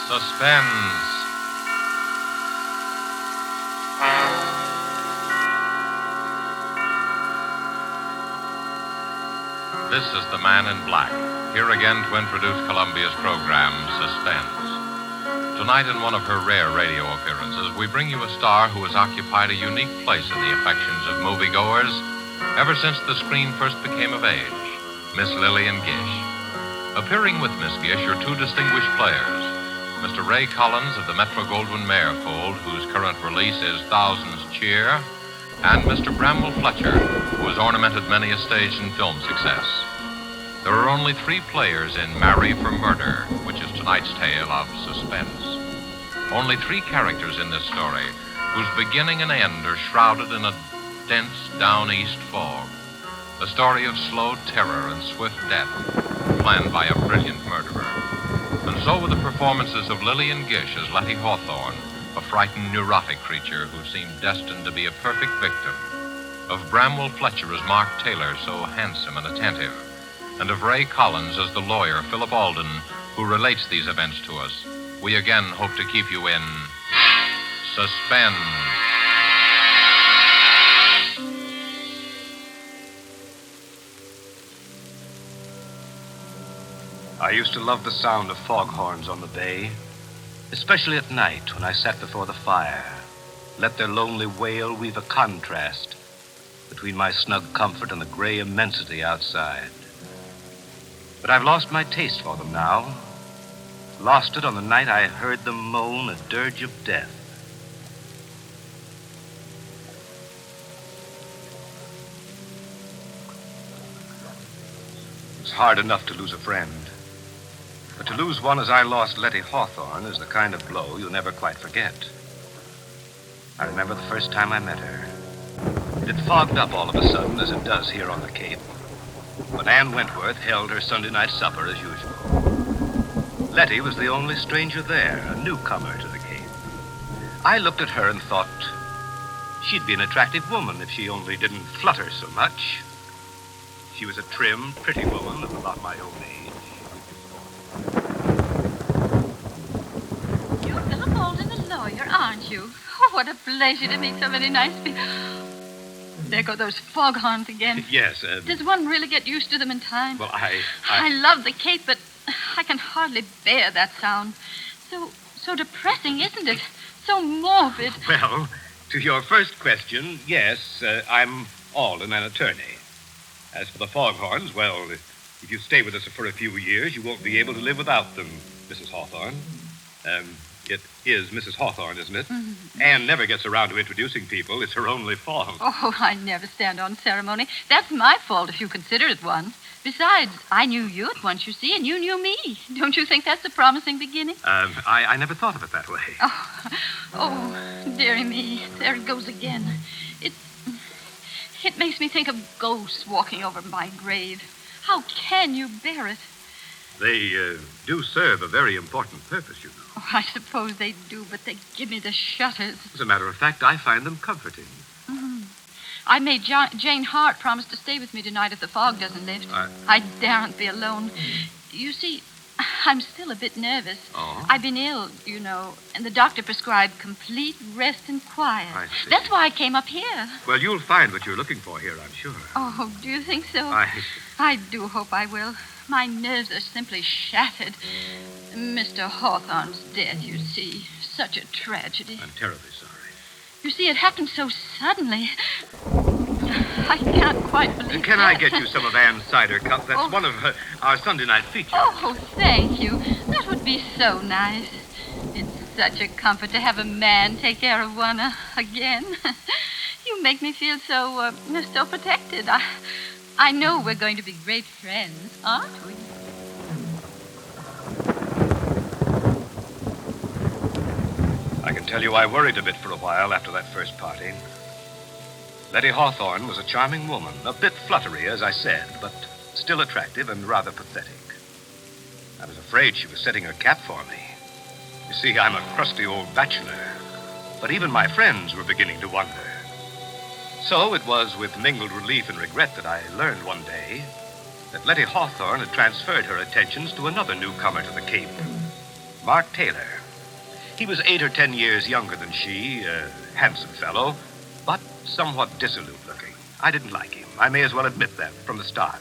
Suspense. This is the Man in Black, here again to introduce Columbia's program, Suspense. Tonight, in one of her rare radio appearances, we bring you a star who has occupied a unique place in the affections of moviegoers ever since the screen first became of age, Miss Lillian Gish. Appearing with Miss Gish are two distinguished players, Mr. Ray Collins of the Metro-Goldwyn-Mayer fold, whose current release is Thousands Cheer, and Mr. Bramwell Fletcher, who has ornamented many a stage and film success. There are only three players in Marry for Murder, which is tonight's tale of suspense. Only three characters in this story, whose beginning and end are shrouded in a dense down-east fog. A story of slow terror and swift death, planned by a brilliant murderer. And so with the performances of Lillian Gish as Lettie Hawthorne, a frightened, neurotic creature who seemed destined to be a perfect victim, of Bramwell Fletcher as Mark Taylor, so handsome and attentive, and of Ray Collins as the lawyer, Phillip Alden, who relates these events to us, we again hope to keep you in suspense. I used to love the sound of foghorns on the bay, especially at night when I sat before the fire, let their lonely wail weave a contrast between my snug comfort and the gray immensity outside. But I've lost my taste for them now. Lost it on the night I heard them moan a dirge of death. It's hard enough to lose a friend. But to lose one as I lost Lettie Hawthorne is the kind of blow you'll never quite forget. I remember the first time I met her. It had fogged up all of a sudden, as it does here on the Cape. But Ann Wentworth held her Sunday night supper as usual. Lettie was the only stranger there, a newcomer to the Cape. I looked at her and thought she'd be an attractive woman if she only didn't flutter so much. She was a trim, pretty woman of about my own age. You're Phillip Alden, the lawyer, aren't you? Oh, what a pleasure to meet so many nice people. There go those foghorns again. Yes, Does one really get used to them in time? Well, I love the Cape, but I can hardly bear that sound. So depressing, isn't it? So morbid. Well, to your first question, yes, I'm Alden, an attorney. As for the foghorns, well, if you stay with us for a few years, you won't be able to live without them, Mrs. Hawthorne. It is Mrs. Hawthorne, isn't it? Mm-hmm. Anne never gets around to introducing people. It's her only fault. Oh, I never stand on ceremony. That's my fault if you consider it one. Besides, I knew you at once, you see, and you knew me. Don't you think that's a promising beginning? I never thought of it that way. Oh, dearie me. There it goes again. It makes me think of ghosts walking over my grave. How can you bear it? They do serve a very important purpose, you know. Oh, I suppose they do, but they give me the shudders. As a matter of fact, I find them comforting. Mm-hmm. I made Jane Hart promise to stay with me tonight if the fog doesn't lift. I daren't be alone. You see, I'm still a bit nervous. Oh? I've been ill, you know, and the doctor prescribed complete rest and quiet. I see. That's why I came up here. Well, you'll find what you're looking for here, I'm sure. Oh, do you think so? I do hope I will. My nerves are simply shattered. Mr. Hawthorne's dead, you see. Such a tragedy. I'm terribly sorry. You see, it happened so suddenly. I can't quite believe Can I get you some of Anne's cider cup? That's one of our Sunday night features. Oh, thank you. That would be so nice. It's such a comfort to have a man take care of one again. You make me feel so protected. I know we're going to be great friends, aren't we? I can tell you I worried a bit for a while after that first party. Lettie Hawthorne was a charming woman, a bit fluttery, as I said, but still attractive and rather pathetic. I was afraid she was setting her cap for me. You see, I'm a crusty old bachelor, but even my friends were beginning to wonder. So it was with mingled relief and regret that I learned one day that Lettie Hawthorne had transferred her attentions to another newcomer to the Cape, Mark Taylor. He was 8 or 10 years younger than she, a handsome fellow, but somewhat dissolute looking. I didn't like him. I may as well admit that from the start.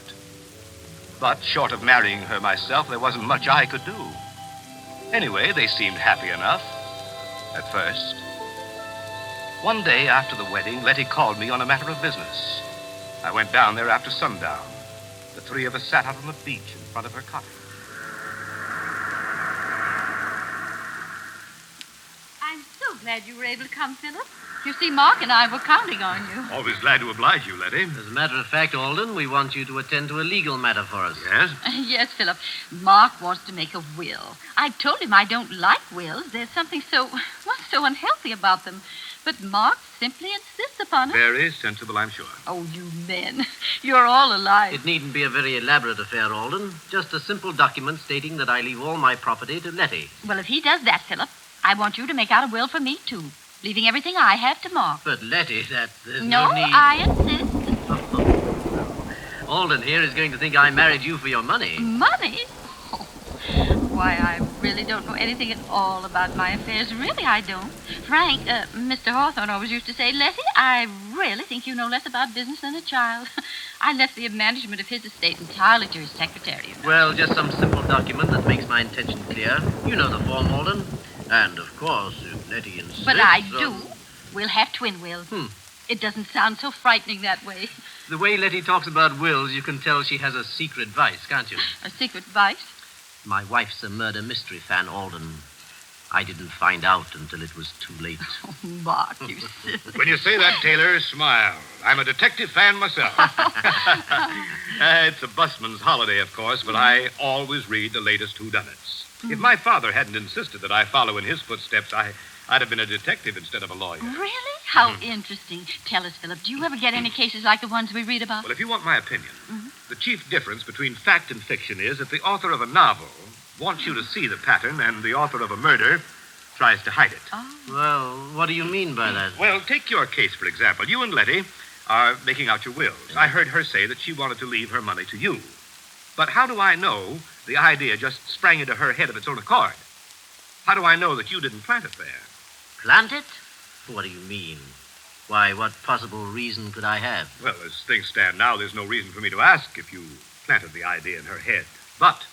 But short of marrying her myself, there wasn't much I could do. Anyway, they seemed happy enough, at first. One day after the wedding, Lettie called me on a matter of business. I went down there after sundown. The three of us sat out on the beach in front of her cottage. I'm so glad you were able to come, Philip. You see, Mark and I were counting on you. Always glad to oblige you, Lettie. As a matter of fact, Alden, we want you to attend to a legal matter for us. Yes? Yes, Philip. Mark wants to make a will. I told him I don't like wills. There's something so unhealthy about them. But Mark simply insists upon it. Very sensible, I'm sure. Oh, you men. You're all alike. It needn't be a very elaborate affair, Alden. Just a simple document stating that I leave all my property to Lettie. Well, if he does that, Philip, I want you to make out a will for me, too. Leaving everything I have to Mark. But Lettie, there's no need... I insist. Alden here is going to think I married you for your money. Money? Oh, why, I really don't know anything at all about my affairs. Really, I don't. Frank, Mr. Hawthorne always used to say, Lettie, I really think you know less about business than a child. I left the management of his estate entirely to his secretary. You know. Well, just some simple document that makes my intention clear. You know the form, Alden. And, of course, if Lettie insists... But I do. We'll have twin wills. It doesn't sound so frightening that way. The way Lettie talks about wills, you can tell she has a secret vice, can't you? A secret vice? My wife's a murder mystery fan, Alden. I didn't find out until it was too late. Oh, Mark, you silly. When you say that, Taylor, smile. I'm a detective fan myself. It's a busman's holiday, of course, but I always read the latest Whodunits. If my father hadn't insisted that I follow in his footsteps, I'd have been a detective instead of a lawyer. Really? How interesting. Tell us, Philip, do you ever get any cases like the ones we read about? Well, if you want my opinion, the chief difference between fact and fiction is that the author of a novel wants you to see the pattern, and the author of a murder tries to hide it. Oh. Well, what do you mean by that? Well, take your case, for example. You and Lettie are making out your wills. I heard her say that she wanted to leave her money to you. But how do I know the idea just sprang into her head of its own accord? How do I know that you didn't plant it there? Plant it? What do you mean? Why, what possible reason could I have? Well, as things stand now, there's no reason for me to ask if you planted the idea in her head. But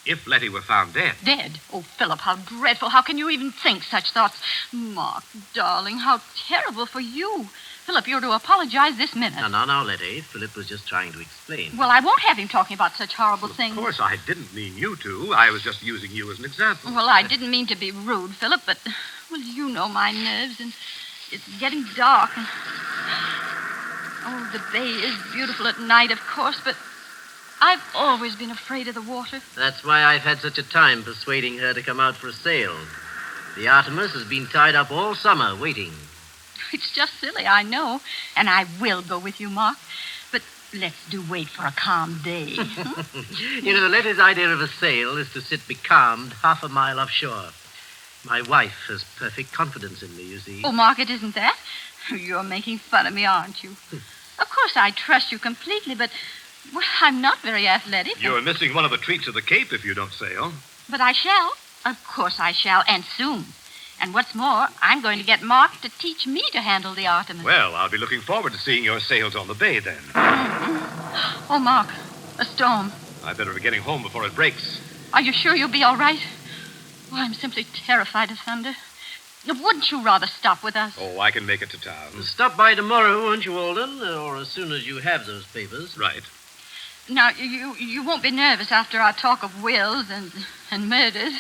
if Lettie were found dead... Dead? Oh, Philip, how dreadful. How can you even think such thoughts? Mark, darling, how terrible for you. Philip, you're to apologize this minute. No, Lettie. Philip was just trying to explain. Well, I won't have him talking about such horrible things. Of course, I didn't mean you to. I was just using you as an example. Well, I didn't mean to be rude, Philip, but, well, you know my nerves, and it's getting dark. And... Oh, the bay is beautiful at night, of course, but I've always been afraid of the water. That's why I've had such a time persuading her to come out for a sail. The Artemis has been tied up all summer, waiting. It's just silly, I know. And I will go with you, Mark. But let's wait for a calm day. You know, Lettie's idea of a sail is to sit becalmed half a mile offshore. My wife has perfect confidence in me, you see. Oh, Mark, it isn't that. You're making fun of me, aren't you? Of course, I trust you completely, but, well, I'm not very athletic. You're missing one of the treats of the Cape if you don't sail. But I shall. Of course I shall, and soon. And what's more, I'm going to get Mark to teach me to handle the Artemis. Well, I'll be looking forward to seeing your sails on the bay, then. Oh, Mark, a storm. I better be getting home before it breaks. Are you sure you'll be all right? Oh, I'm simply terrified of thunder. Wouldn't you rather stop with us? Oh, I can make it to town. Stop by tomorrow, won't you, Alden? Or as soon as you have those papers. Right. Now, you won't be nervous after our talk of wills and murders.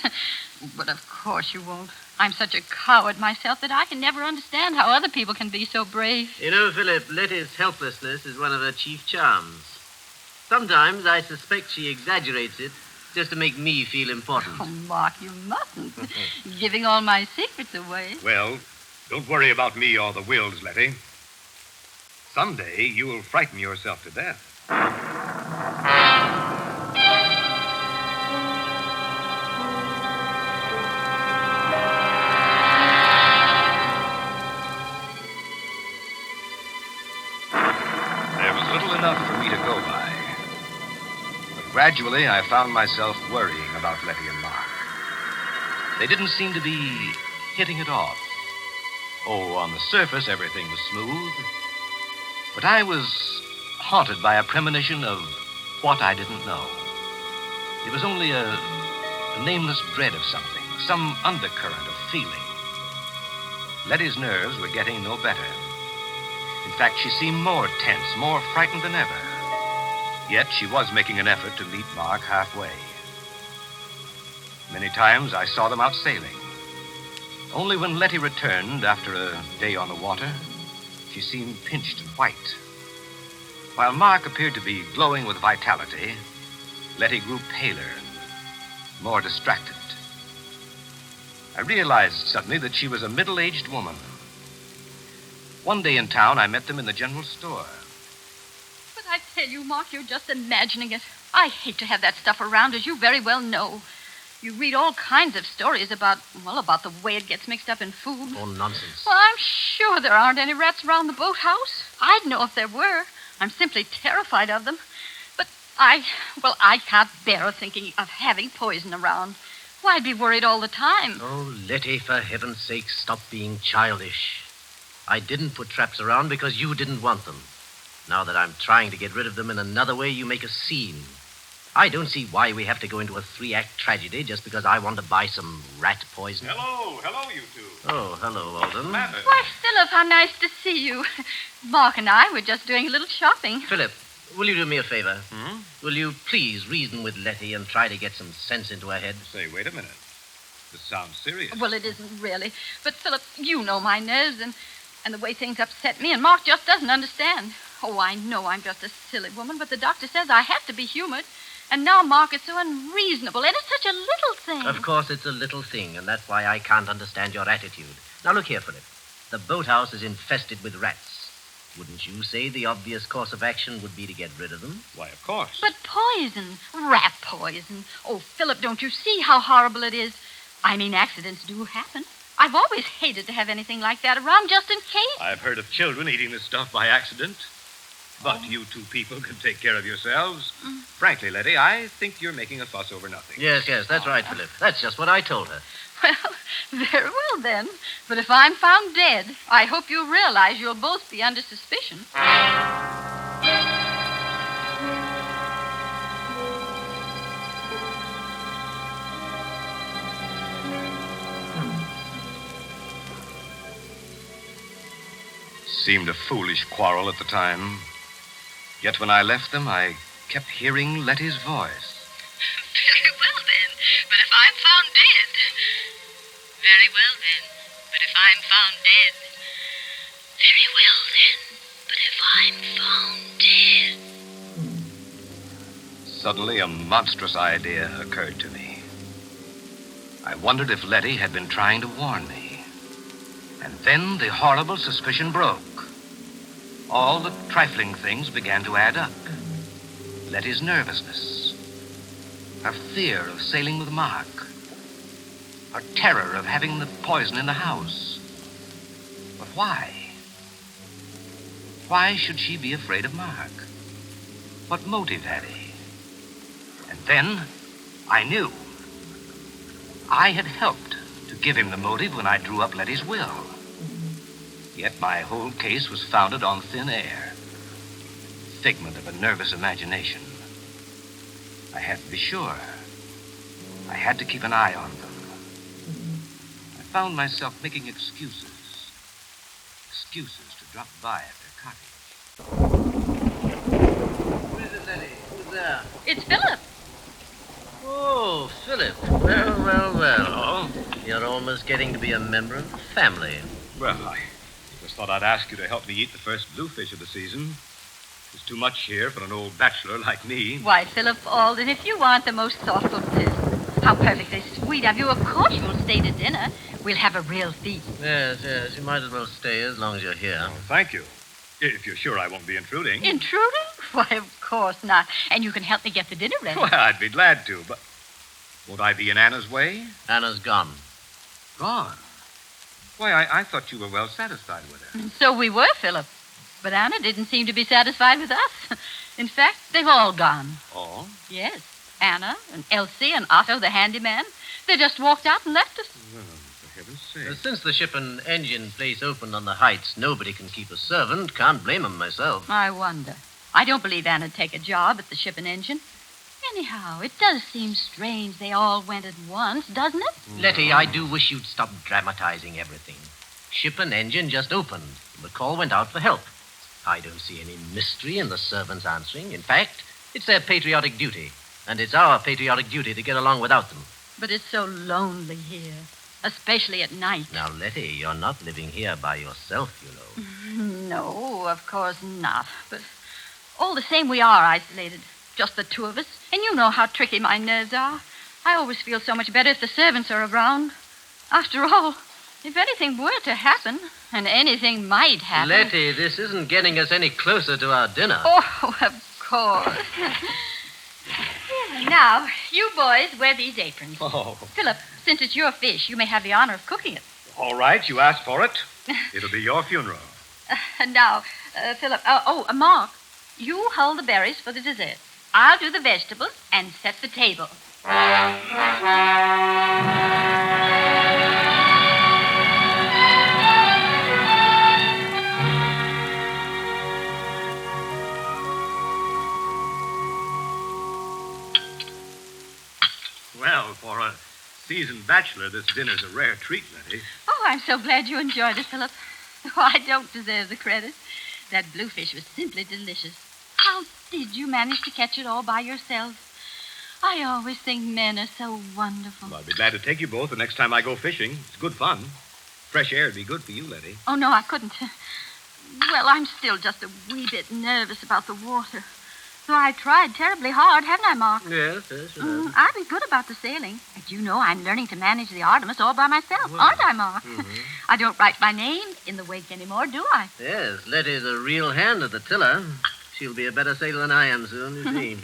But of course you won't. I'm such a coward myself that I can never understand how other people can be so brave. You know, Philip, Lettie's helplessness is one of her chief charms. Sometimes I suspect she exaggerates it just to make me feel important. Oh, Mark, you mustn't. Giving all my secrets away. Well, don't worry about me or the wills, Lettie. Someday you will frighten yourself to death. Enough for me to go by. But gradually, I found myself worrying about Lettie and Mark. They didn't seem to be hitting it off. Oh, on the surface, everything was smooth. But I was haunted by a premonition of what I didn't know. It was only a nameless dread of something, some undercurrent of feeling. Lettie's nerves were getting no better. In fact, she seemed more tense, more frightened than ever. Yet she was making an effort to meet Mark halfway. Many times I saw them out sailing. Only when Lettie returned after a day on the water, she seemed pinched and white. While Mark appeared to be glowing with vitality, Lettie grew paler and more distracted. I realized suddenly that she was a middle-aged woman. One day in town, I met them in the general store. But I tell you, Mark, you're just imagining it. I hate to have that stuff around, as you very well know. You read all kinds of stories about the way it gets mixed up in food. Oh, nonsense. Well, I'm sure there aren't any rats around the boathouse. I'd know if there were. I'm simply terrified of them. But I can't bear thinking of having poison around. Why, I'd be worried all the time. Oh, Lettie, for heaven's sake, stop being childish. I didn't put traps around because you didn't want them. Now that I'm trying to get rid of them in another way, you make a scene. I don't see why we have to go into a 3-act tragedy just because I want to buy some rat poison. Hello, you two. Oh, hello, Alden. Why, Philip, how nice to see you. Mark and I were just doing a little shopping. Philip, will you do me a favor? Will you please reason with Lettie and try to get some sense into her head? Say, wait a minute. This sounds serious. Well, it isn't really. But, Philip, you know my nerves and the way things upset me, and Mark just doesn't understand. Oh, I know I'm just a silly woman, but the doctor says I have to be humored. And now Mark is so unreasonable, and it's such a little thing. Of course it's a little thing, and that's why I can't understand your attitude. Now, look here, Philip. The boathouse is infested with rats. Wouldn't you say the obvious course of action would be to get rid of them? Why, of course. But poison, rat poison. Oh, Philip, don't you see how horrible it is? I mean, accidents do happen. I've always hated to have anything like that around just in case. I've heard of children eating this stuff by accident. But you two people can take care of yourselves. Frankly, Lettie, I think you're making a fuss over nothing. Yes, that's right, Philip. That's just what I told her. Well, very well then. But if I'm found dead, I hope you realize you'll both be under suspicion. Seemed a foolish quarrel at the time. Yet when I left them, I kept hearing Lettie's voice. Very well, then. But if I'm found dead. Very well, then. But if I'm found dead. Very well, then. But if I'm found dead. Suddenly, a monstrous idea occurred to me. I wondered if Lettie had been trying to warn me. And then the horrible suspicion broke. All the trifling things began to add up. Lettie's nervousness, her fear of sailing with Mark, her terror of having the poison in the house. But why? Why should she be afraid of Mark? What motive had he? And then I knew. I had helped to give him the motive when I drew up Lettie's will. Yet my whole case was founded on thin air, figment of a nervous imagination. I had to be sure. I had to keep an eye on them. I found myself making excuses to drop by at their cottage. Who is it, Lettie? Who's there? It's Philip. Oh, Philip. Well. You're almost getting to be a member of the family. Well, I just thought I'd ask you to help me eat the first bluefish of the season. There's too much here for an old bachelor like me. Why, Phillip Alden, if you aren't the most thoughtful person. How perfectly sweet of you. Of course you'll stay to dinner. We'll have a real feast. Yes. You might as well stay as long as you're here. Oh, thank you. If you're sure I won't be intruding. Intruding? Why, of course not. And you can help me get the dinner ready. Well, I'd be glad to, but won't I be in Anna's way? Anna's gone. Gone? Why, I thought you were well satisfied with her. So we were, Philip. But Anna didn't seem to be satisfied with us. In fact, they've all gone. All? Yes. Anna and Elsie and Otto, the handyman. They just walked out and left us. Well, for heaven's sake. Since the ship and engine place opened on the heights, nobody can keep a servant. Can't blame 'em myself. I wonder. I don't believe Anna'd take a job at the ship and engine. Anyhow, it does seem strange they all went at once, doesn't it? Lettie, I do wish you'd stop dramatizing everything. Ship and engine just opened. The call went out for help. I don't see any mystery in the servants answering. In fact, it's their patriotic duty. And it's our patriotic duty to get along without them. But it's so lonely here, especially at night. Now, Lettie, you're not living here by yourself, you know. No, of course not. But all the same, we are isolated. Just the two of us. And you know how tricky my nerves are. I always feel so much better if the servants are around. After all, if anything were to happen, and anything might happen... Lettie, this isn't getting us any closer to our dinner. Oh, of course. Now, you boys wear these aprons. Oh. Philip, since it's your fish, you may have the honor of cooking it. All right, you asked for it. It'll be your funeral. Now, Philip, Mark, you hold the berries for the dessert. I'll do the vegetables and set the table. Well, for a seasoned bachelor, this dinner's a rare treat, Lettie. Oh, I'm so glad you enjoyed it, Philip. Oh, I don't deserve the credit. That bluefish was simply delicious. How did you manage to catch it all by yourself? I always think men are so wonderful. Well, I'll be glad to take you both the next time I go fishing. It's good fun. Fresh air would be good for you, Lettie. Oh, no, I couldn't. Well, I'm still just a wee bit nervous about the water. So I tried terribly hard, haven't I, Mark? Yes. I've been good about the sailing. And you know I'm learning to manage the Artemis all by myself, aren't I, Mark? Mm-hmm. I don't write my name in the wake anymore, do I? Yes, Lettie's a real hand at the tiller. She'll be a better sailor than I am soon, you see.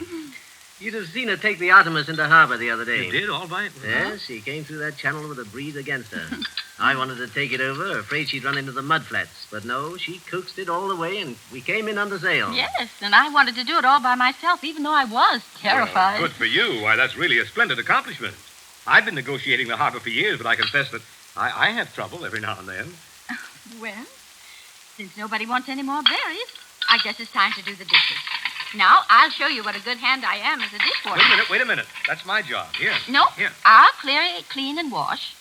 You'd have seen her take the Artemis into harbor the other day. You did, all right. Yes, she came through that channel with a breeze against her. I wanted to take it over, afraid she'd run into the mud flats. But no, she coaxed it all the way, and we came in under sail. Yes, and I wanted to do it all by myself, even though I was terrified. Well, good for you. Why, that's really a splendid accomplishment. I've been negotiating the harbor for years, but I confess that I have trouble every now and then. Well, since nobody wants any more berries, I guess it's time to do the dishes. Now, I'll show you what a good hand I am as a dishwasher. Wait a minute. That's my job. Here. No, Here. I'll clean and wash.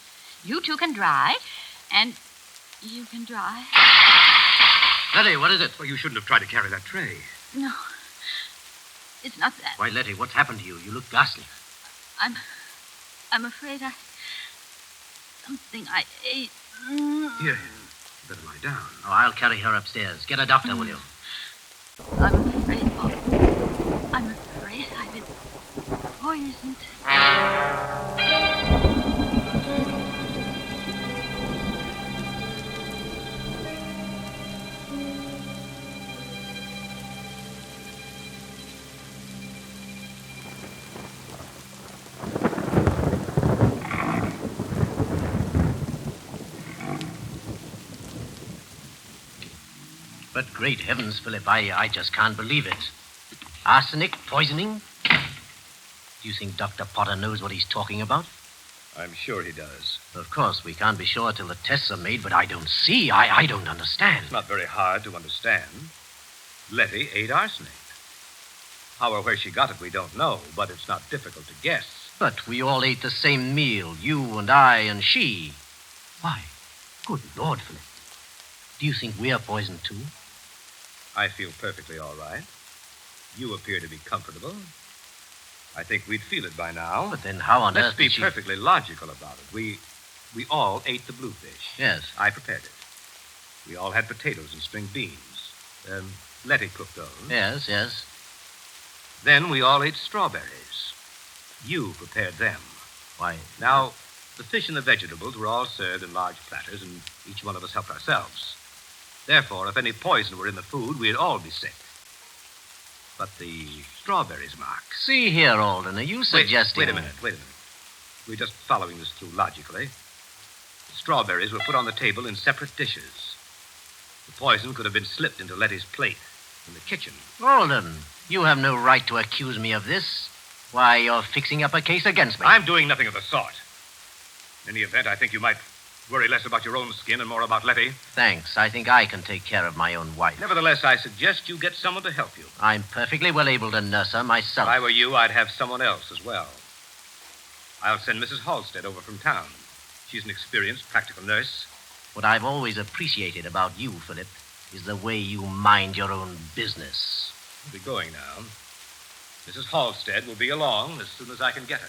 You two can dry, and you can dry. Lettie, what is it? Well, you shouldn't have tried to carry that tray. No, it's not that. Why, Lettie, what's happened to you? You look ghastly. I'm afraid something I ate. Here. Better lie down. Oh, I'll carry her upstairs. Get a doctor, will you? I'm afraid I've been poisoned. But great heavens, Philip, I just can't believe it. Arsenic, poisoning? Do you think Dr. Potter knows what he's talking about? I'm sure he does. Of course, we can't be sure till the tests are made, but I don't see. I don't understand. It's not very hard to understand. Lettie ate arsenic. How or where she got it, we don't know, but it's not difficult to guess. But we all ate the same meal, you and I and she. Why, good Lord, Philip. Do you think we're poisoned, too? I feel perfectly all right. You appear to be comfortable. I think we'd feel it by now. But then how on Let's earth be did she... perfectly logical about it. We all ate the bluefish. Yes. I prepared it. We all had potatoes and string beans. Lettie cooked those. Yes. Then we all ate strawberries. You prepared them. Why... Now, the fish and the vegetables were all served in large platters, and each one of us helped ourselves. Therefore, if any poison were in the food, we'd all be sick. But the strawberries, Mark. See here, Alden, are you suggesting... Wait a minute. We're just following this through logically. The strawberries were put on the table in separate dishes. The poison could have been slipped into Lettie's plate in the kitchen. Alden, you have no right to accuse me of this. Why, you're fixing up a case against me. I'm doing nothing of the sort. In any event, I think you might worry less about your own skin and more about Lettie. Thanks. I think I can take care of my own wife. Nevertheless, I suggest you get someone to help you. I'm perfectly well able to nurse her myself. If I were you, I'd have someone else as well. I'll send Mrs. Halstead over from town. She's an experienced practical nurse. What I've always appreciated about you, Philip, is the way you mind your own business. We'll be going now. Mrs. Halstead will be along as soon as I can get her.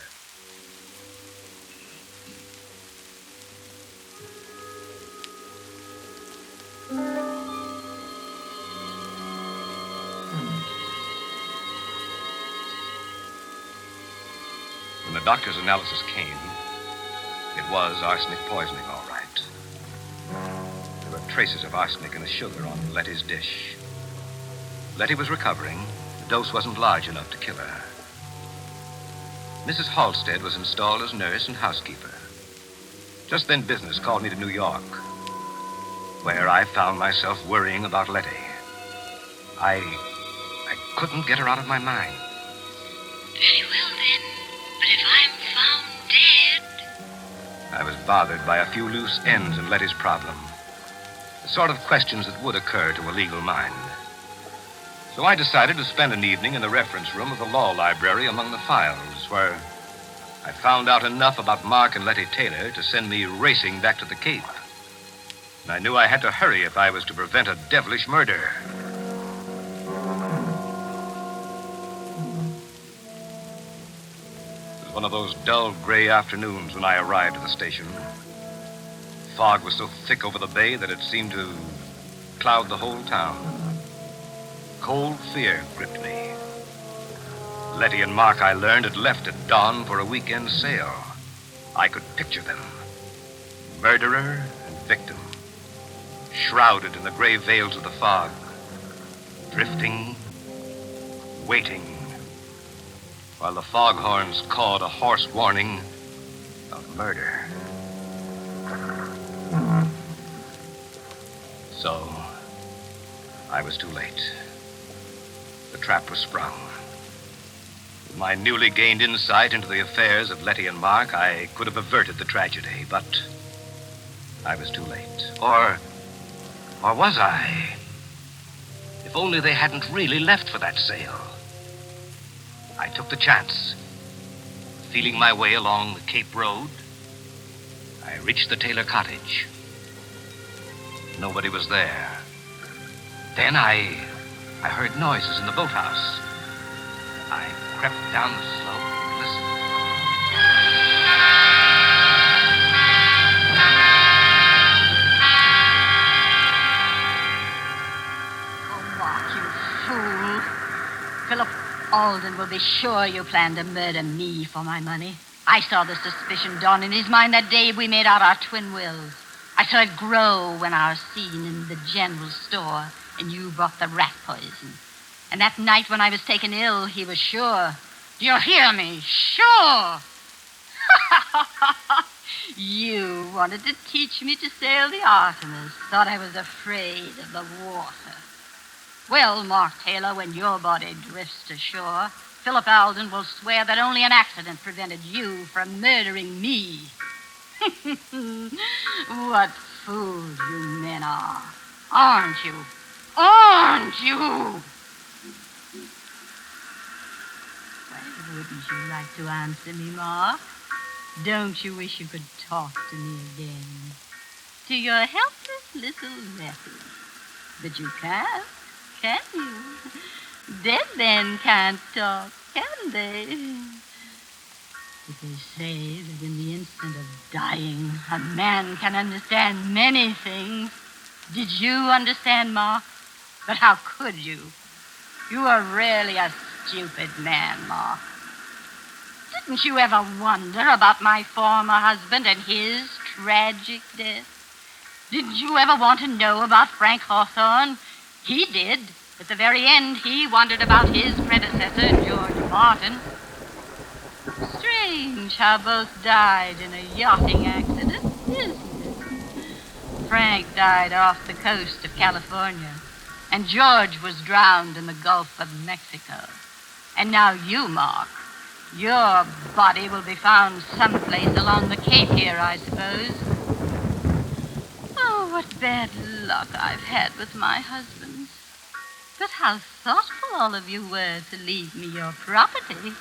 When the doctor's analysis came, it was arsenic poisoning, all right. There were traces of arsenic in the sugar on Lettie's dish. Lettie was recovering. The dose wasn't large enough to kill her. Mrs. Halstead was installed as nurse and housekeeper. Just then business called me to New York, where I found myself worrying about Lettie. I couldn't get her out of my mind. Very well, then. But if I'm found dead... I was bothered by a few loose ends in Lettie's problem. The sort of questions that would occur to a legal mind. So I decided to spend an evening in the reference room of the law library among the files, where I found out enough about Mark and Lettie Taylor to send me racing back to the Cape. And I knew I had to hurry if I was to prevent a devilish murder. It was one of those dull gray afternoons when I arrived at the station. Fog was so thick over the bay that it seemed to cloud the whole town. Cold fear gripped me. Lettie and Mark, I learned, had left at dawn for a weekend sail. I could picture them. Murderer and victim. Shrouded in the gray veils of the fog. Drifting, waiting, while the foghorns cawed a hoarse warning of murder. So, I was too late. The trap was sprung. With my newly gained insight into the affairs of Lettie and Mark, I could have averted the tragedy, but I was too late. Or was I? If only they hadn't really left for that sail. I took the chance. Feeling my way along the Cape Road, I reached the Taylor cottage. Nobody was there. Then I heard noises in the boathouse. I crept down the slope and listened. Oh, Mark, you fool. Phillip Alden will be sure you plan to murder me for my money. I saw the suspicion dawn in his mind that day we made out our twin wills. I saw it grow when our scene in the general store and you brought the rat poison. And that night when I was taken ill, he was sure. Do you hear me? Sure. You wanted to teach me to sail the Artemis. Thought I was afraid of the water. Well, Mark Taylor, when your body drifts to shore, Phillip Alden will swear that only an accident prevented you from murdering me. What fools you men are. Aren't you? Aren't you? Why wouldn't you like to answer me, Mark? Don't you wish you could talk to me again? To your helpless little Lettie. But you can't, can you? Dead men can't talk, can they? But they say that in the instant of dying, a man can understand many things. Did you understand, Mark? But how could you? You are really a stupid man, Mark. Didn't you ever wonder about my former husband and his tragic death? Didn't you ever want to know about Frank Hawthorne? He did. At the very end, he wondered about his predecessor, George Martin. Strange how both died in a yachting accident, isn't it? Frank died off the coast of California, and George was drowned in the Gulf of Mexico. And now you, Mark, Your body will be found someplace along the Cape here, I suppose. Oh, what bad luck I've had with my husbands. But how thoughtful all of you were to leave me your property.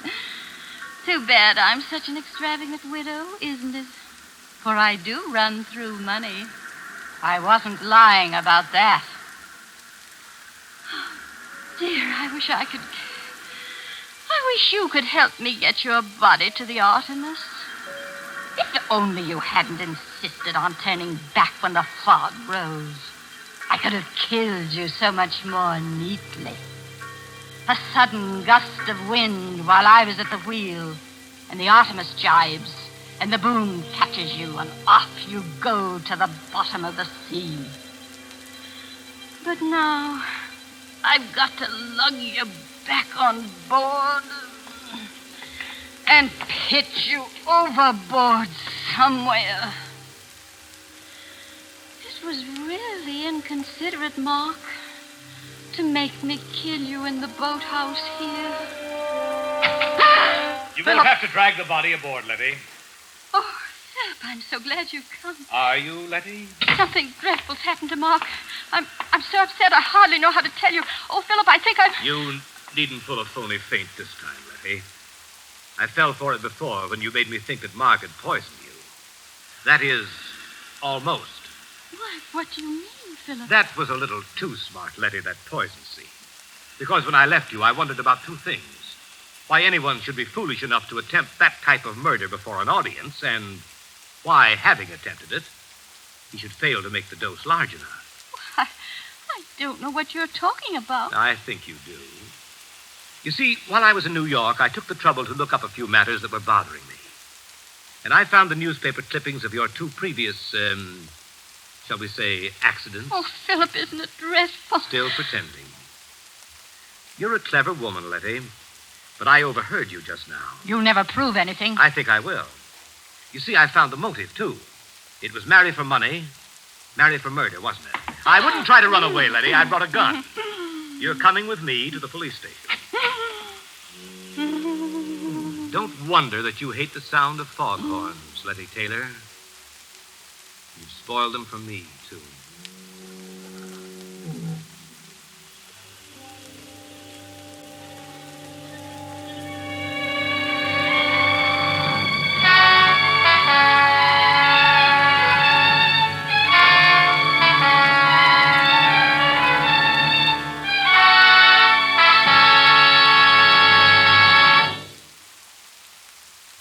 Too bad I'm such an extravagant widow, isn't it? For I do run through money. I wasn't lying about that. Oh, dear, I wish you could help me get your body to the Artemis. If only you hadn't insisted on turning back when the fog rose. I could have killed you so much more neatly. A sudden gust of wind while I was at the wheel, and the Artemis jibes, and the boom catches you, and off you go to the bottom of the sea. But now, I've got to lug you back on board and pitch you overboard somewhere. It was really inconsiderate, Mark, to make me kill you in the boathouse here. You won't have to drag the body aboard, Lettie. Oh, Philip, I'm so glad you've come. Are you, Lettie? Something dreadful's happened to Mark. I'm so upset I hardly know how to tell you. Oh, Philip, I think You needn't pull a phony feint this time, Lettie. I fell for it before when you made me think that Mark had poisoned you. That is, almost. Why, what do you mean, Philip? That was a little too smart, Lettie, that poison scene. Because when I left you, I wondered about two things. Why anyone should be foolish enough to attempt that type of murder before an audience, and why, having attempted it, he should fail to make the dose large enough. I don't know what you're talking about. I think you do. You see, while I was in New York, I took the trouble to look up a few matters that were bothering me. And I found the newspaper clippings of your two previous, shall we say, accidents. Oh, Philip, isn't it dreadful? Still pretending. You're a clever woman, Lettie, but I overheard you just now. You'll never prove anything. I think I will. You see, I found the motive, too. It was marry for money, marry for murder, wasn't it? I wouldn't try to run away, Lettie. I brought a gun. You're coming with me to the police station. Don't wonder that you hate the sound of foghorns, Lettie Taylor. You've spoiled them for me, too.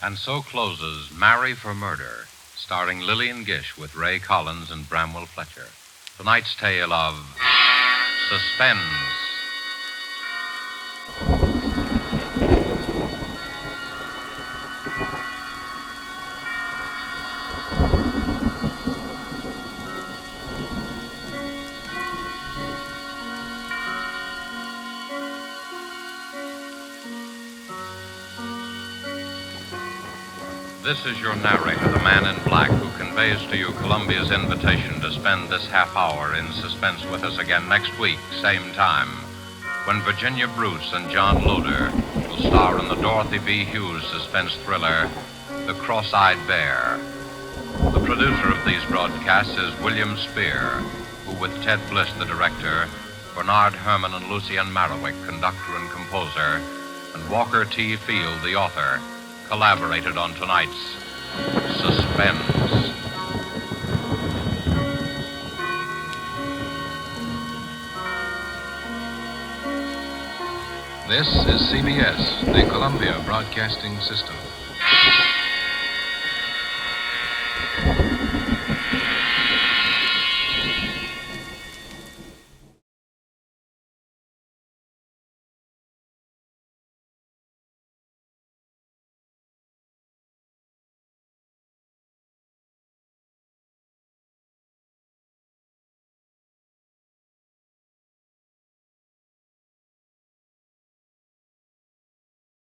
And so closes Marry for Murder, starring Lillian Gish with Ray Collins and Bramwell Fletcher. Tonight's tale of Suspense. This is your narrator, the man in black, who conveys to you Columbia's invitation to spend this half hour in suspense with us again next week, same time, when Virginia Bruce and John Loder will star in the Dorothy B. Hughes suspense thriller, The Cross-Eyed Bear. The producer of these broadcasts is William Spear, who, with Ted Bliss, the director, Bernard Herrmann and Lucien Marowik, conductor and composer, and Walker T. Field, the author, collaborated on tonight's Suspense. This is CBS, the Columbia Broadcasting System.